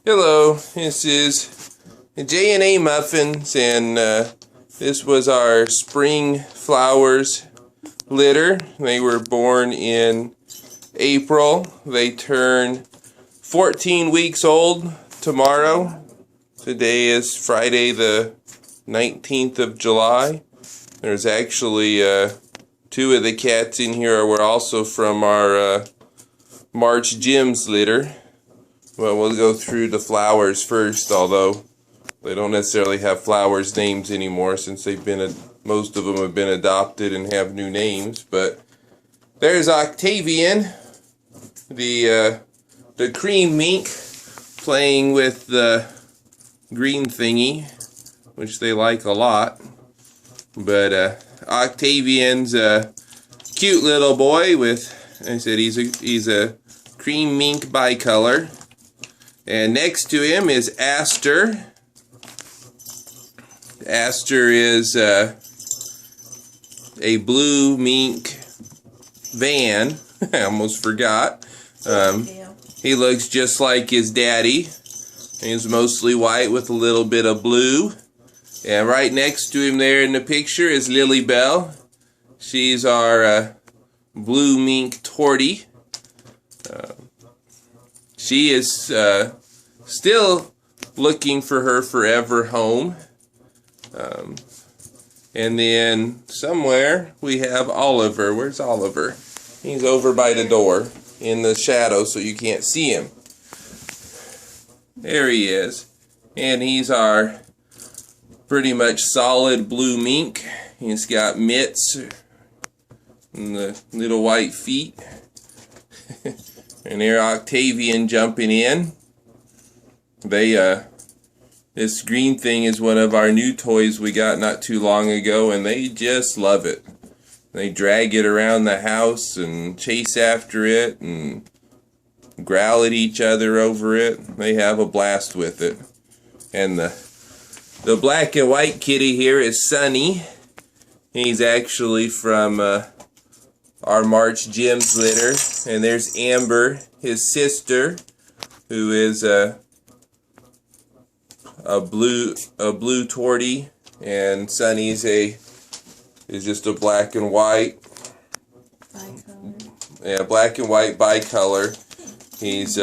Hello, this is JNA Muffins, and this was our spring flowers litter. They were born in April. They turn 14 weeks old tomorrow. Today is Friday the 19th of July. There's actually two of the cats in here were also from our March Jim's litter. Well, we'll go through the flowers first, although they don't necessarily have flowers names anymore since most of them have been adopted and have new names. But there's Octavian, the cream mink, playing with the green thingy, which they like a lot. But Octavian's a cute little boy with, I said he's a cream mink bicolor. And next to him is Aster. Aster is a blue mink van. I almost forgot. He looks just like his daddy. He's mostly white with a little bit of blue. And right next to him there in the picture is Lily Bell. She's our blue mink tortie. She is still looking for her forever home. And then somewhere we have Oliver. Where's Oliver? He's over by the door in the shadow so you can't see him. There he is. And he's our pretty much solid blue mink. He's got mitts and the little white feet. And there Octavian jumping in. This green thing is one of our new toys we got not too long ago, and they just love it. They drag it around the house and chase after it and growl at each other over it. They have a blast with it. And the black and white kitty here is Sunny. He's actually from our March Jim's litter. And there's Amber, his sister, who is a blue tortie, and Sunny's is just a black and white. Bicolor. Yeah, black and white bicolor. He's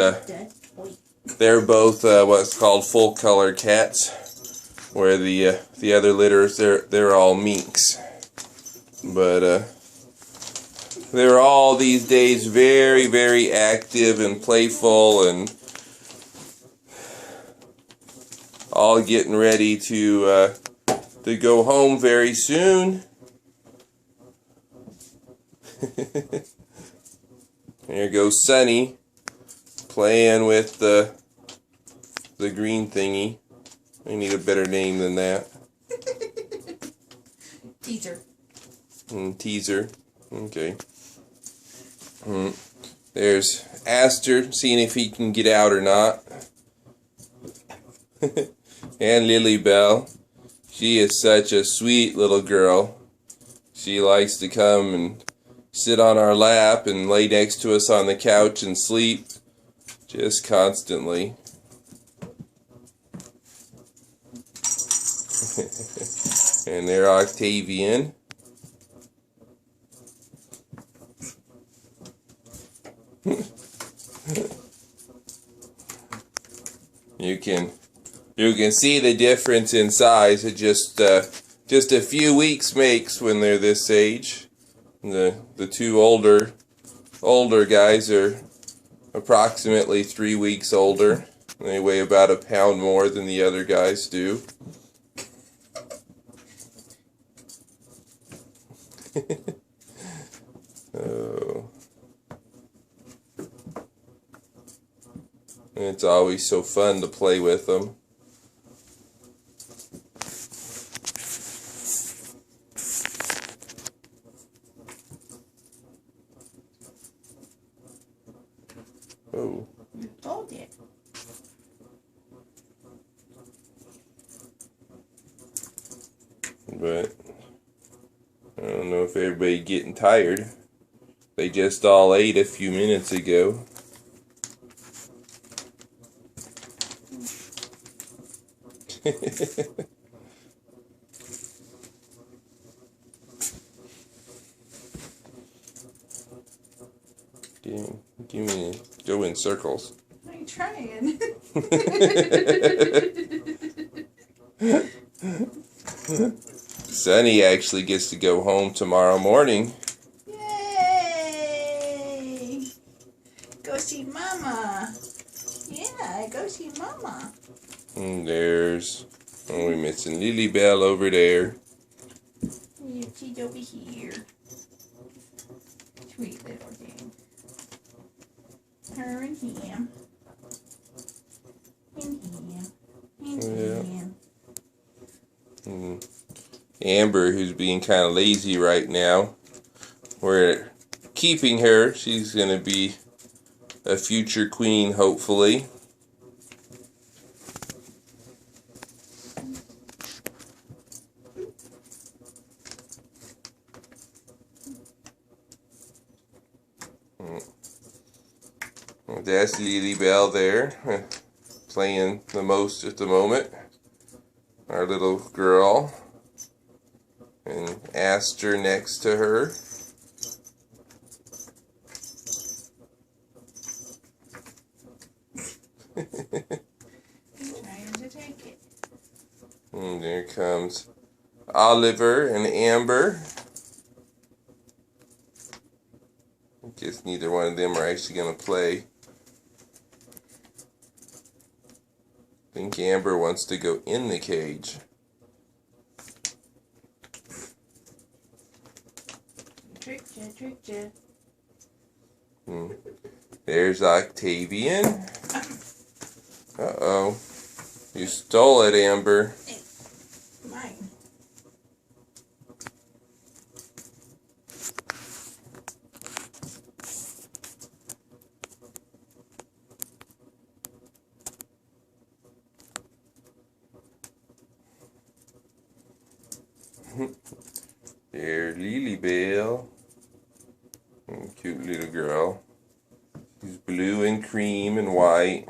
they're both what's called full color cats, where the other litters they're all minks. But they're all these days very, very active and playful and all getting ready to go home very soon. There goes Sunny playing with the green thingy. I need a better name than that. Teaser. Teaser. Okay. There's Aster, seeing if he can get out or not. And Lily Bell. She is such a sweet little girl. She likes to come and sit on our lap and lay next to us on the couch and sleep just constantly. And there Octavian. You can see the difference in size. It just a few weeks makes when they're this age. The two older guys are approximately 3 weeks older. They weigh about a pound more than the other guys do. Oh. It's always so fun to play with them. Oh. You told it. But I don't know if everybody's getting tired. They just all ate a few minutes ago. Give me go in circles. I'm trying. Sonny actually gets to go home tomorrow morning. Yay! Go see Mama. Yeah, go see Mama. And there's, oh, we're missing Lily Bell over there. Yeah, she's over here. Sweet little thing. Her and him. And him. And him. And Amber, who's being kind of lazy right now, we're keeping her. She's going to be a future queen, hopefully. That's Lily Bell there, playing the most at the moment. Our little girl. And Aster next to her. Trying to take it. And there comes Oliver and Amber. I guess neither one of them are actually going to play. I think Amber wants to go in the cage. Tricked ya, tricked ya. There's Octavian. Uh-oh. You stole it, Amber. Mine. There's Lily Bell. Cute little girl. She's blue and cream and white.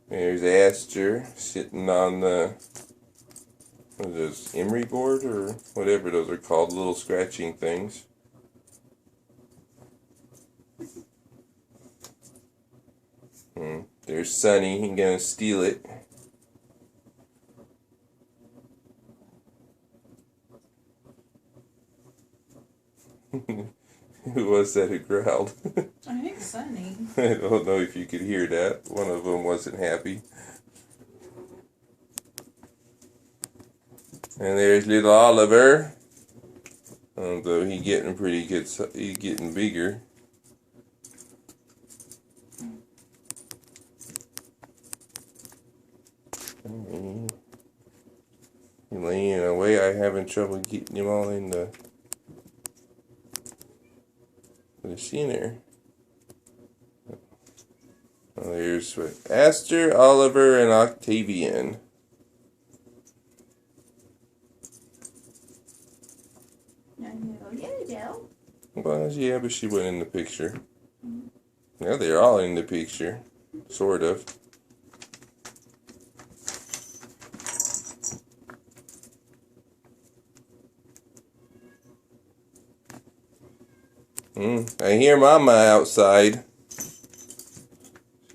There's Aster sitting on the, what is this, emery board or whatever those are called, little scratching things. There's Sonny, he's gonna steal it. Who was that who growled? I think Sonny. I don't know if you could hear that. One of them wasn't happy. And there's little Oliver. Although he's getting pretty good, he's getting bigger. He's laying away. I'm having trouble getting him all in the center. Well, there's Aster, Oliver, and Octavian. Well, yeah, but she went in the picture. Yeah, they're all in the picture. Sort of. I hear Mama outside.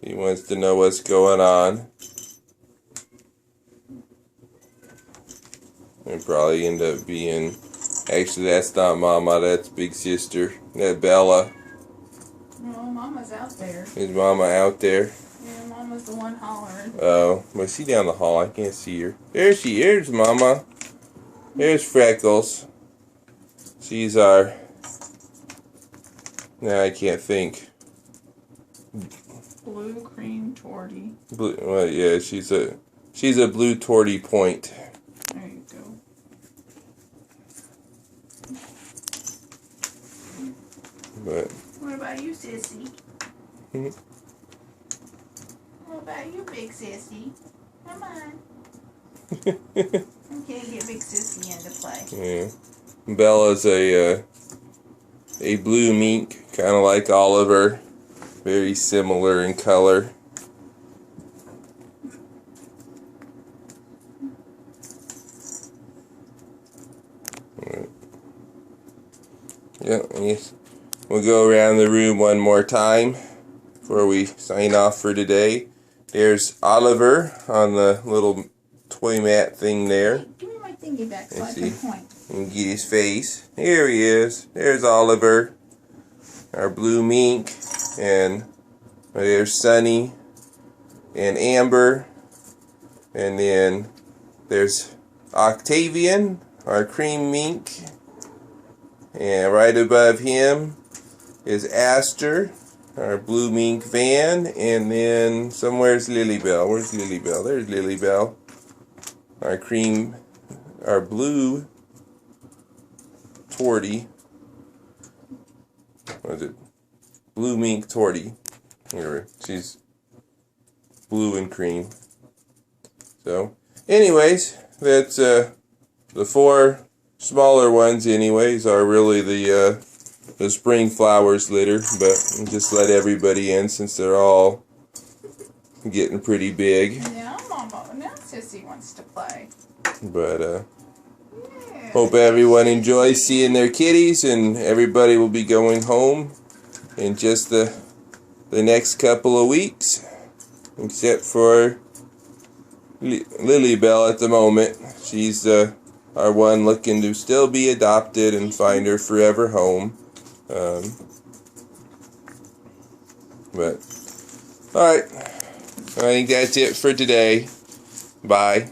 She wants to know what's going on. It'll probably end up being... Actually, that's not Mama, that's Big Sister. That Bella. No, Mama's out there. Is Mama out there? Yeah, Mama's the one hollering. Oh, well, she down the hall. I can't see her. There she is, Mama. There's Freckles. She's our... Now I can't think. Blue cream torty. Blue, well, yeah, she's a blue torty point. There you go. But What about you, sissy? What about you, big sissy? Come on. Okay, get Big Sissy into play. Yeah. Bella's a blue mink, kind of like Oliver. Very similar in color. Yeah, we'll go around the room one more time before we sign off for today. There's Oliver on the little toy mat thing there. Give me my thingy back so I See. can point. And get his face. Here he is. There's Oliver, our blue mink, and there's Sunny and Amber, and then there's Octavian, our cream mink, and right above him is Aster, our blue mink Van, and then somewhere's Lilybell. Where's Lilybell? There's Lilybell, our blue Torty. What is it? Blue mink Torty. Here, she's blue and cream. So, anyways, that's the 4 smaller ones. Anyways, are really the spring flowers litter, but just let everybody in since they're all getting pretty big. Now, Mama, now Sissy wants to play. But Yeah. hope everyone enjoys seeing their kitties, and everybody will be going home in just the next couple of weeks, except for Lilybell at the moment. She's our one looking to still be adopted and find her forever home. But alright, I think that's it for today. Bye.